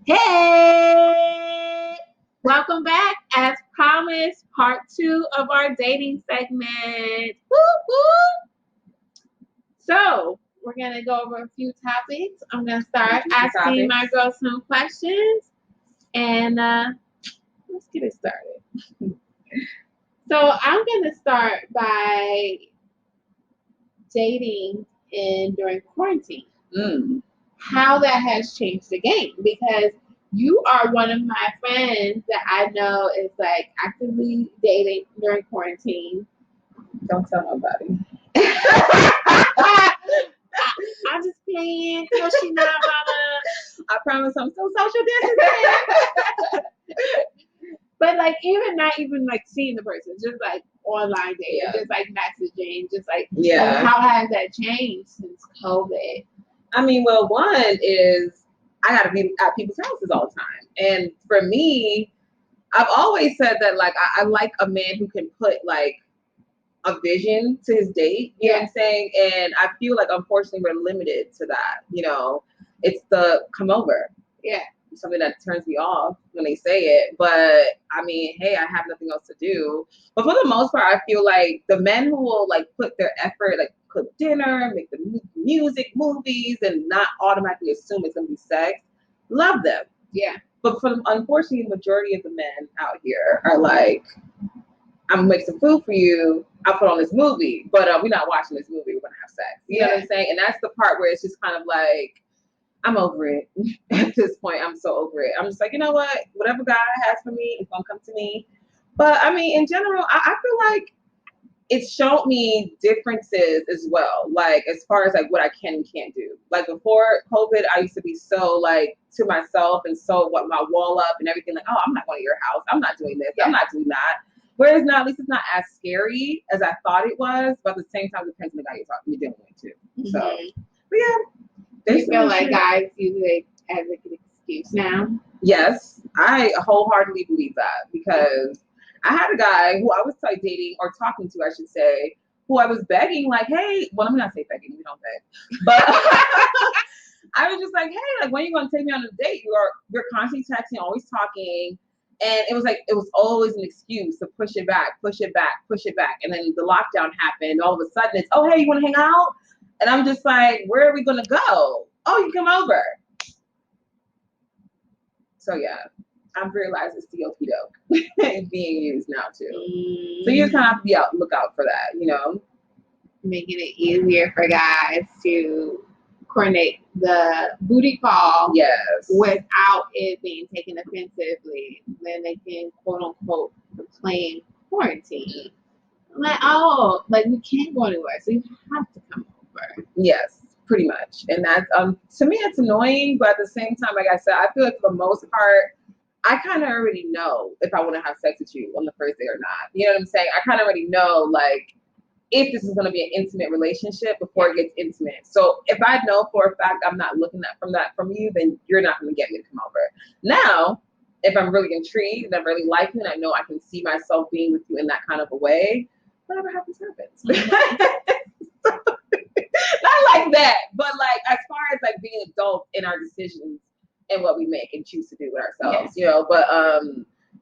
Hey! Welcome back. As promised, part two of our dating segment. Woo woo! So, we're going to go over a few topics. I'm going to start asking my girls some questions and let's get it started. So, I'm going to start by dating during quarantine. How that has changed the game because you are one of my friends that I know is like actively dating during quarantine. Don't tell nobody. I'm just playing. No, she not, mama. I promise I'm still social distancing. But like even not even like seeing the person, just like online dating, just like messaging, just like how has that changed since COVID? I mean, well, one is I gotta be at people's houses all the time. And for me, I've always said that like I like a man who can put like a vision to his date, you know what I'm saying? And I feel like unfortunately we're limited to that. You know, it's the come over. Yeah. Something that turns me off when they say it. But I mean, hey, I have nothing else to do. But for the most part, I feel like the men who will like put their effort, like cook dinner, make the music, movies, and not automatically assume it's gonna be sex, love them. Yeah. But for unfortunately, the majority of the men out here are like, I'm gonna make some food for you. I'll put on this movie, but we're not watching this movie. We're gonna have sex. You know what I'm saying? And that's the part where it's just kind of like, I'm over it. At this point, I'm so over it. I'm just like, you know what? Whatever God has for me is gonna come to me. But I mean, in general, I feel like it's shown me differences as well. Like as far as like what I can and can't do. Like before COVID, I used to be so like to myself and so what my wall up and everything. Like, oh, I'm not going to your house. I'm not doing this. I'm not doing that. Whereas now, at least it's not as scary as I thought it was. But at the same time, it depends on the guy you're dealing with too. So, but yeah. Do you feel like guys use it as an excuse now? Yes, I wholeheartedly believe that because I had a guy who I was like dating or talking to, I should say, who I was begging, like, hey, well, let me not say begging, we don't beg, but I was just like, hey, like, when are you going to take me on a date? You're constantly texting, always talking. And it was like, it was always an excuse to push it back, push it back, push it back. And then the lockdown happened. All of a sudden it's, oh, hey, you want to hang out? And I'm just like, where are we going to go? Oh, you come over. So yeah, I've realized it's the okie doke being used now too. So you just kind of have to look out for that, you know? Making it easier for guys to coordinate the booty call without it being taken offensively. Then they can quote unquote complain quarantine. Like, oh, like we can't go anywhere, so you have to come over. Yes. Pretty much. And that's to me it's annoying, but at the same time, like I said, I feel like for the most part, I kind of already know if I want to have sex with you on the first day or not. You know what I'm saying? I kind of already know like if this is going to be an intimate relationship before it gets intimate. So if I know for a fact I'm not looking at from you, then you're not going to get me to come over. Now, if I'm really intrigued and I really like you and I know I can see myself being with you in that kind of a way, whatever happens, happens. Not like that, but like as far as like being adults in our decisions and what we make and choose to do with ourselves, you know. But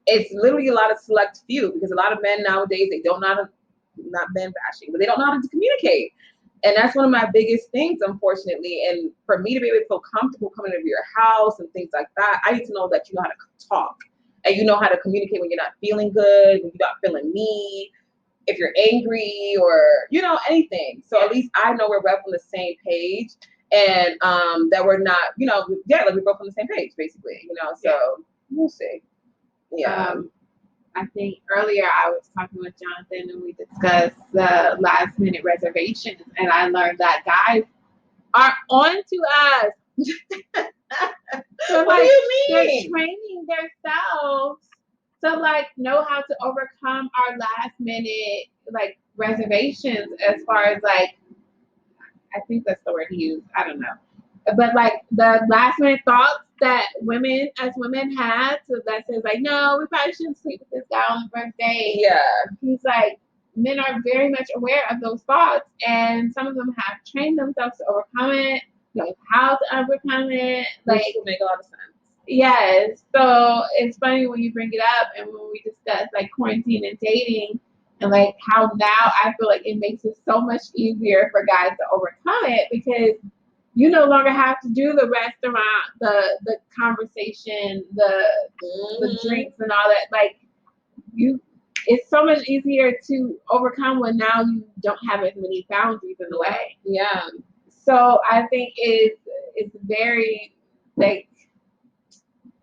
it's literally a lot of select few because a lot of men nowadays they don't know how to, not men bashing, but they don't know how to communicate. And that's one of my biggest things, unfortunately. And for me to be able to feel comfortable coming into your house and things like that, I need to know that you know how to talk and you know how to communicate when you're not feeling good, when you're not feeling me, if you're angry or, you know, anything. So at least I know we're both on the same page and that we're not, you know, like we're both on the same page, basically, you know, so we'll see. Yeah. I think earlier I was talking with Jonathan and we discussed the last minute reservations and I learned that guys are on to us. So what do you mean? They're training themselves to like know how to overcome our last minute like reservations as far as like I think that's the word he used. I don't know. But like the last minute thoughts that women as women had, so that says like, no, we probably shouldn't sleep with this guy on the first date. Yeah. He's like, men are very much aware of those thoughts and some of them have trained themselves to overcome it, like how to overcome it. Like which would make a lot of sense. Yes. So it's funny when you bring it up and when we discuss like quarantine and dating and like how now I feel like it makes it so much easier for guys to overcome it because you no longer have to do the restaurant, the conversation, the Mhm. drinks and all that. Like you it's so much easier to overcome when now you don't have as many boundaries in the way. Yeah. So I think it's very like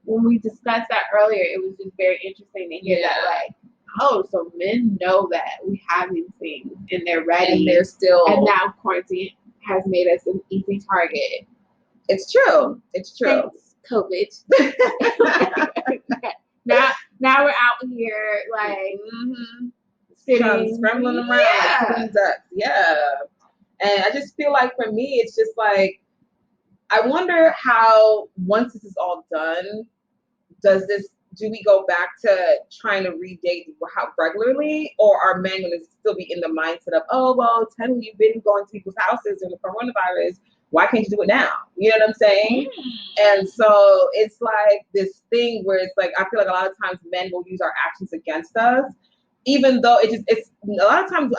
when we discussed that earlier, it was just very interesting to hear that Yeah. like, oh, so men know that we have these things and they're And ready. they're still. And now quarantine has made us an easy target. It's true. It's true. Thanks, COVID. now we're out here like sitting, Scrambling around yeah. like sitting ducks. Yeah. And I just feel like for me, it's just like I wonder how once this is all done, do we go back to trying to redate how regularly, or are men going to still be in the mindset of, oh well, technically you've been going to people's houses during the coronavirus, why can't you do it now? You know what I'm saying? And so it's like this thing where it's like I feel like a lot of times men will use our actions against us, even though it's a lot of times.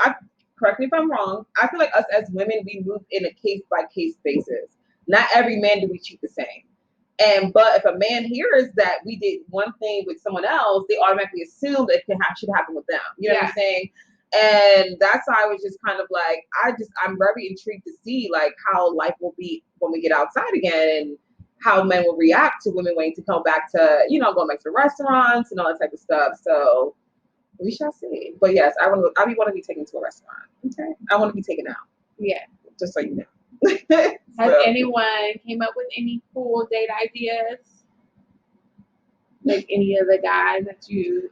Correct me if I'm wrong. I feel like us as women, we move in a case by case basis. Not every man do we treat the same. But if a man hears that we did one thing with someone else, they automatically assume that it should happen with them. You know what I'm saying? And that's why I was just kind of like, I'm very intrigued to see like how life will be when we get outside again and how men will react to women wanting to come back to, going back to restaurants and all that type of stuff. So we shall see. But yes, I want to be taken to a restaurant. Okay. I want to be taken out. Yeah. Just so you know. Has anyone came up with any cool date ideas? Like any of the guys that you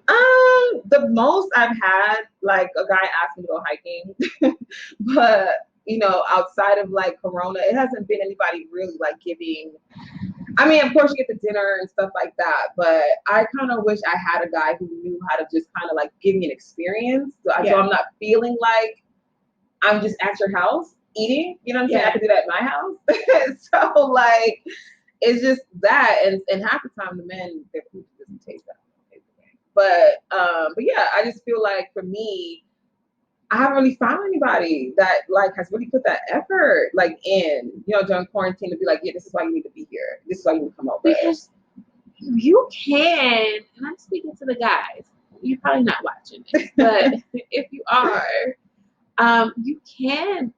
the most I've had, like a guy asked me to go hiking. But outside of like Corona, it hasn't been anybody really like giving. I mean, of course you get the dinner and stuff like that, but I kind of wish I had a guy who knew how to just kind of like give me an experience, so I'm not feeling like I'm just at your house eating. You know what I'm saying? I can do that at my house. So like, it's just that, and half the time the men, their food doesn't taste that way. But yeah, I just feel like for me, I haven't really found anybody that like has really put that effort like in, during quarantine to be like, yeah, this is why you need to be here. This is why you need to come over. Because you can, and I'm speaking to the guys. You're probably not watching this, but if you are, you can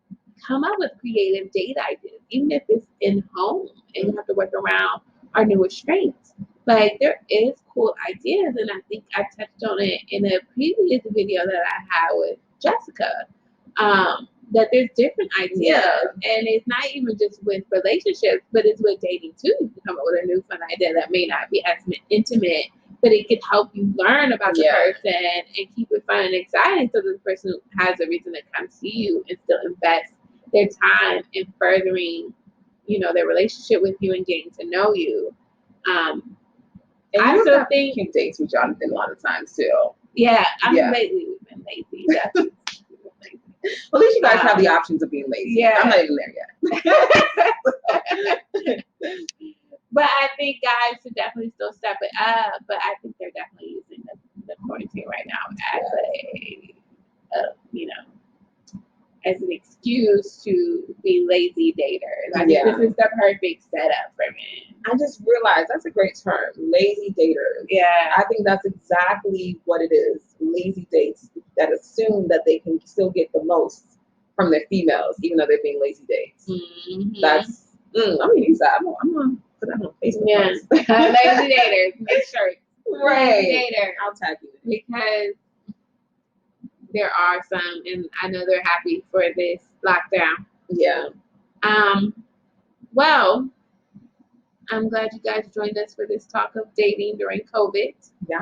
come up with creative date ideas, even if it's in home and you have to work around our new restraints. Like there is cool ideas, and I think I touched on it in a previous video that I had with Jessica. That there's different ideas, and it's not even just with relationships, but it's with dating too. You can come up with a new fun idea that may not be as intimate, but it could help you learn about the person and keep it fun and exciting, so the person has a reason to come see you and still invest their time in furthering, their relationship with you and getting to know you. And I still think cute dates with Jonathan a lot of times too. Yeah, lately we've been lazy. Definitely. Well, at least you guys have the options of being lazy. Yeah, I'm not even there yet. But I think guys should definitely still step it up. But I think they're definitely using the quarantine right now as as an excuse to be lazy daters. I think this is the perfect setup for men. I just realized that's a great term, lazy daters. Yeah. I think that's exactly what it is. Lazy dates that assume that they can still get the most from their females, even though they're being lazy dates. Mm-hmm. That's, I'm going to use that. I'm going to put that on Facebook. Yeah. Lazy daters, make sure. Right. Lazy dater. I'll tag you. Because there are some, and I know they're happy for this lockdown. Yeah. Well, I'm glad you guys joined us for this talk of dating during COVID. Yeah.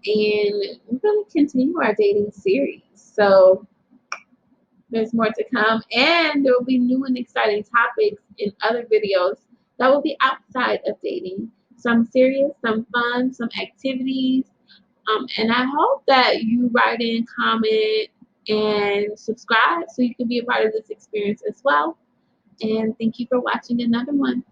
And we're going to continue our dating series. So there's more to come, and there will be new and exciting topics in other videos that will be outside of dating. Some serious, some fun, some activities. And I hope that you write in, comment, and subscribe so you can be a part of this experience as well. And thank you for watching another one.